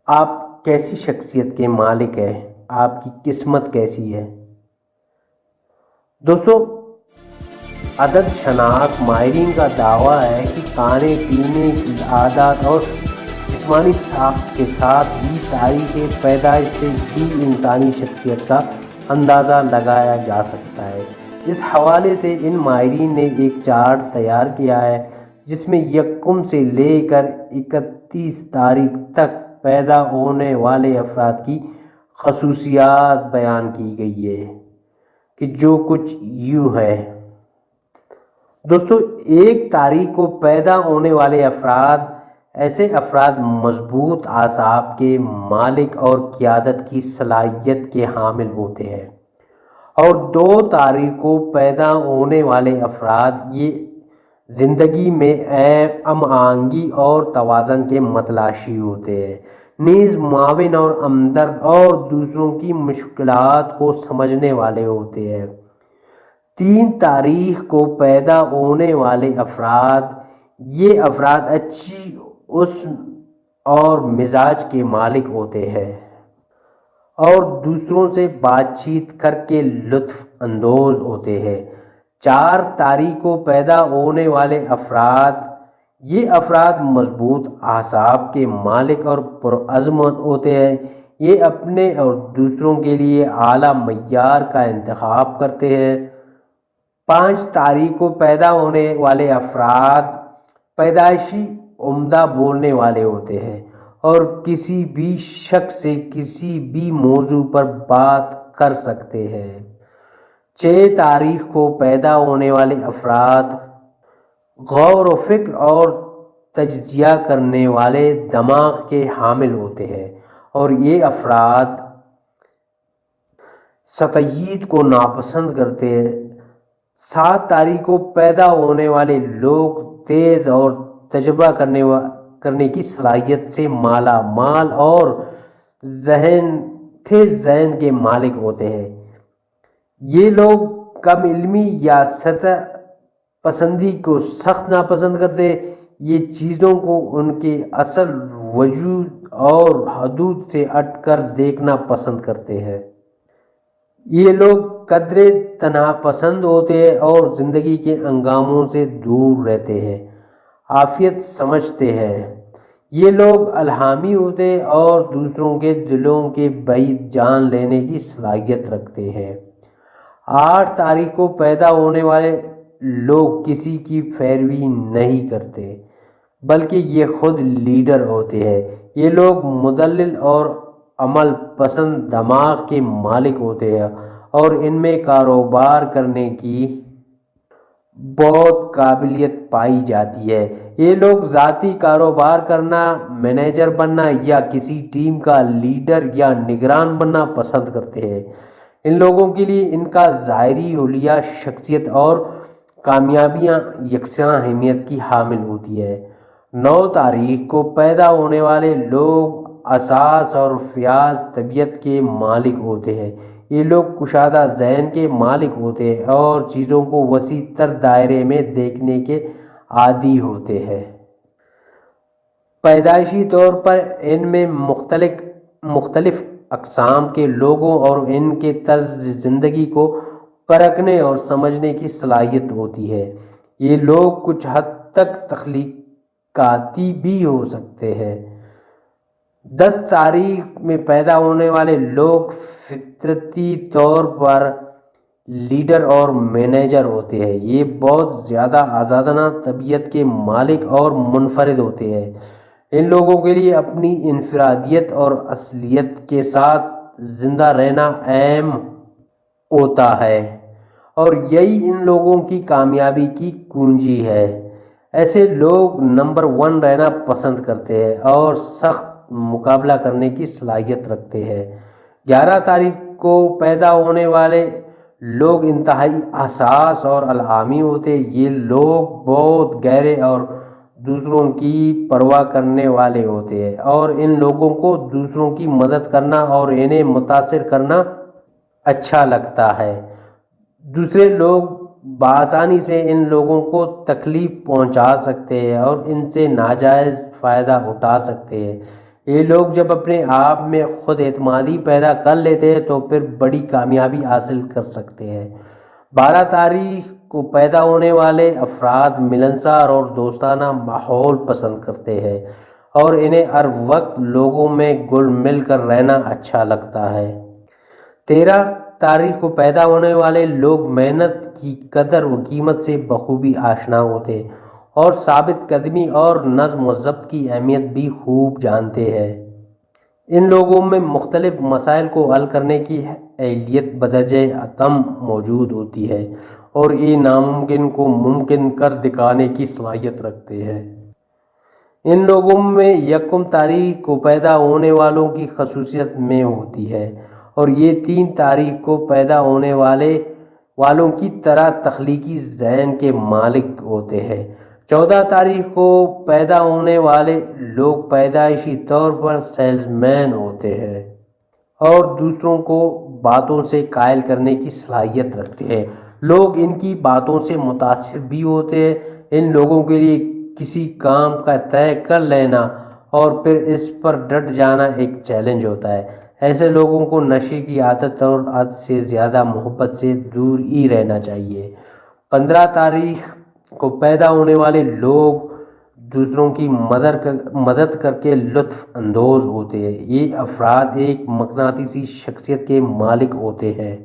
آپ کیسی شخصیت کے مالک ہیں؟ آپ کی قسمت کیسی ہے؟ دوستو، عدد شناس ماہرین کا دعویٰ ہے کہ کھانے پینے کی عادات اور جسمانی ساخت کے ساتھ ہی تاریخ پیدائش سے بھی انسانی شخصیت کا اندازہ لگایا جا سکتا ہے۔ اس حوالے سے ان ماہرین نے ایک چارٹ تیار کیا ہے جس میں یکم سے لے کر 31 تاریخ تک پیدا ہونے والے افراد کی خصوصیات بیان کی گئی ہے کہ جو کچھ یوں ہے۔ دوستو، 1 تاریخ کو پیدا ہونے والے افراد ایسے افراد مضبوط اعصاب کے مالک اور قیادت کی صلاحیت کے حامل ہوتے ہیں، اور 2 تاریخ کو پیدا ہونے والے افراد یہ زندگی میں ہم آہنگی اور توازن کے متلاشی ہوتے ہیں، نیز معاون اور ہمدرد اور دوسروں کی مشکلات کو سمجھنے والے ہوتے ہیں۔ 3 تاریخ کو پیدا ہونے والے افراد یہ افراد اچھی حسن اور مزاج کے مالک ہوتے ہیں اور دوسروں سے بات چیت کر کے لطف اندوز ہوتے ہیں۔ 4 تاریخ کو پیدا ہونے والے افراد یہ افراد مضبوط اعصاب کے مالک اور پرعزم ہوتے ہیں، یہ اپنے اور دوسروں کے لیے اعلیٰ معیار کا انتخاب کرتے ہیں۔ 5 تاریخ کو پیدا ہونے والے افراد پیدائشی عمدہ بولنے والے ہوتے ہیں اور کسی بھی شخص سے کسی بھی موضوع پر بات کر سکتے ہیں۔ 6 تاریخ کو پیدا ہونے والے افراد غور و فکر اور تجزیہ کرنے والے دماغ کے حامل ہوتے ہیں اور یہ افراد سطحیت کو ناپسند کرتے ہیں۔ 7 تاریخ کو پیدا ہونے والے لوگ تیز اور تجربہ کرنے کی صلاحیت سے مالا مال اور تیز ذہن کے مالک ہوتے ہیں۔ یہ لوگ کم علمی یا سطح پسندی کو سخت ناپسند کرتے ہیں، یہ چیزوں کو ان کے اصل وجود اور حدود سے ہٹ کر دیکھنا پسند کرتے ہیں۔ یہ لوگ قدرے تنہا پسند ہوتے ہیں اور زندگی کے ہنگاموں سے دور رہتے ہیں، عافیت سمجھتے ہیں۔ یہ لوگ الہامی ہوتے ہیں اور دوسروں کے دلوں کے بعید جان لینے کی صلاحیت رکھتے ہیں۔ 8 تاریخ کو پیدا ہونے والے لوگ کسی کی پیروی نہیں کرتے بلکہ یہ خود لیڈر ہوتے ہیں۔ یہ لوگ مدلل اور عمل پسند دماغ کے مالک ہوتے ہیں اور ان میں کاروبار کرنے کی بہت قابلیت پائی جاتی ہے۔ یہ لوگ ذاتی کاروبار کرنا، مینیجر بننا یا کسی ٹیم کا لیڈر یا نگران بننا پسند کرتے ہیں۔ ان لوگوں کے لیے ان کا ظاہری حلیہ، شخصیت اور کامیابیاں یکساں اہمیت کی حامل ہوتی ہے۔ 9 تاریخ کو پیدا ہونے والے لوگ حساس اور فیاض طبیعت کے مالک ہوتے ہیں۔ یہ لوگ کشادہ ذہن کے مالک ہوتے ہیں اور چیزوں کو وسیع تر دائرے میں دیکھنے کے عادی ہوتے ہیں۔ پیدائشی طور پر ان میں مختلف اقسام کے لوگوں اور ان کے طرز زندگی کو پرکھنے اور سمجھنے کی صلاحیت ہوتی ہے۔ یہ لوگ کچھ حد تک تخلیقاتی بھی ہو سکتے ہیں۔ 10 تاریخ میں پیدا ہونے والے لوگ فطرتی طور پر لیڈر اور مینیجر ہوتے ہیں۔ یہ بہت زیادہ آزادانہ طبیعت کے مالک اور منفرد ہوتے ہیں۔ ان لوگوں کے لیے اپنی انفرادیت اور اصلیت کے ساتھ زندہ رہنا اہم ہوتا ہے اور یہی ان لوگوں کی کامیابی کی کنجی ہے۔ ایسے لوگ نمبر 1 رہنا پسند کرتے ہیں اور سخت مقابلہ کرنے کی صلاحیت رکھتے ہیں۔ 11 تاریخ کو پیدا ہونے والے لوگ انتہائی حساس اور الہامی ہوتے ہیں۔ یہ لوگ بہت گہرے اور دوسروں کی پرواہ کرنے والے ہوتے ہیں اور ان لوگوں کو دوسروں کی مدد کرنا اور انہیں متاثر کرنا اچھا لگتا ہے۔ دوسرے لوگ بآسانی سے ان لوگوں کو تکلیف پہنچا سکتے ہیں اور ان سے ناجائز فائدہ اٹھا سکتے ہیں۔ یہ لوگ جب اپنے آپ میں خود اعتمادی پیدا کر لیتے ہیں تو پھر بڑی کامیابی حاصل کر سکتے ہیں۔ 12 تاریخ کو پیدا ہونے والے افراد ملنسار اور دوستانہ ماحول پسند کرتے ہیں اور انہیں ہر وقت لوگوں میں گل مل کر رہنا اچھا لگتا ہے۔ 13 تاریخ کو پیدا ہونے والے لوگ محنت کی قدر و قیمت سے بخوبی آشنا ہوتے ہیں اور ثابت قدمی اور نظم و ضبط کی اہمیت بھی خوب جانتے ہیں۔ ان لوگوں میں مختلف مسائل کو حل کرنے کی اہلیت بدرجہ عتم موجود ہوتی ہے اور یہ ناممکن کو ممکن کر دکھانے کی صلاحیت رکھتے ہیں۔ ان لوگوں میں 1 تاریخ کو پیدا ہونے والوں کی خصوصیت میں ہوتی ہے اور یہ 3 تاریخ کو پیدا ہونے والوں کی طرح تخلیقی ذہن کے مالک ہوتے ہیں۔ 14 تاریخ کو پیدا ہونے والے لوگ پیدائشی طور پر سیلز مین ہوتے ہیں اور دوسروں کو باتوں سے قائل کرنے کی صلاحیت رکھتے ہیں۔ لوگ ان کی باتوں سے متاثر بھی ہوتے ہیں۔ ان لوگوں کے لیے کسی کام کا طے کر لینا اور پھر اس پر ڈٹ جانا ایک چیلنج ہوتا ہے۔ ایسے لوگوں کو نشے کی عادت اور حد سے زیادہ محبت سے دور ہی رہنا چاہیے۔ 15 تاریخ کو پیدا ہونے والے لوگ دوسروں کی مدد کر کے لطف اندوز ہوتے ہیں۔ یہ افراد ایک مقناطیسی شخصیت کے مالک ہوتے ہیں۔